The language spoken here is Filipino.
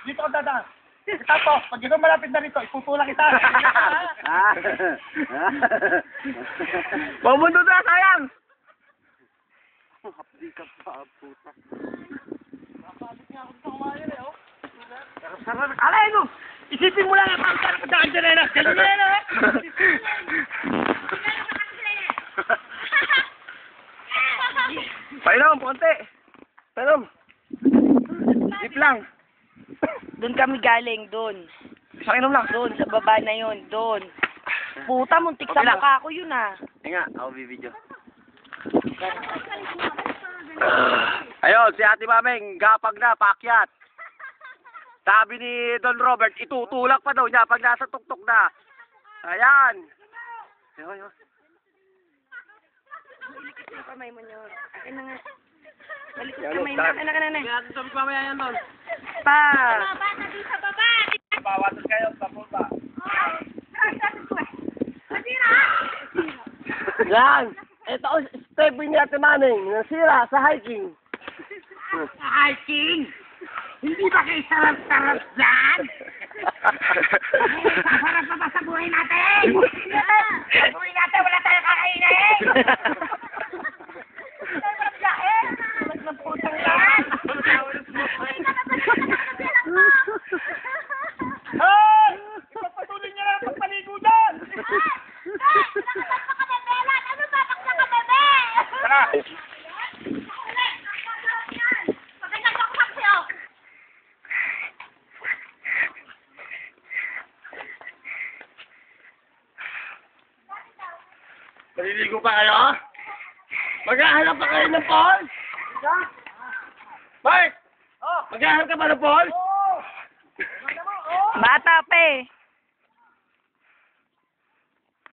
Dito ka dadaan. Tapos, pag ikaw malapit na rito, iputulak kita. Pamundo na, sayang! Hapdi ka pa, puta. Napabit nga ako dito kumain eh, oh. Sarap. Alay, no! Isipin mo lang ang pangkara ka daan dyan, Ena. Galing na, Ena, ha? Painom, konti. Painom. Sip lang. Doon kami galing, doon. Isang inom lang. Doon, sa baba na yun, doon. Puta, muntik sa Okay lang. mukha ko yun ah. Ay nga, ako bibidyo. Ayun, si Ate Mameng, gapag na, paakyat. Sabi ni Don Robert, itutulak pa daw niya pag nasa tuktok na. Ayan. Ayun, ayun. Yung kamay mo nyo. Akin na nga. Balik yung kamay mo. Anak ka na na. Kaya sabi pa maya yan, Don. Pa. Baba, sabi sa baba. Bawasan kayo, papunta. Yan. Ito, step ni Ate Mameng, nasira sa hiking. Hiking? Hindi ba kayo sarap-sarap dyan? Sarap pa ba sa buhay natin? Sa buhay natin, wala tayong kakainin! Sarap dyan! Wala ng putang yan! Hey! Ipagpatuloy niya lang ang pagpaligo dyan! Tara! Maliligo pa kayo? Maghahanap pa kayo ng Paul? Mark! Maghahanap ka pa ng Paul? Bata pa eh.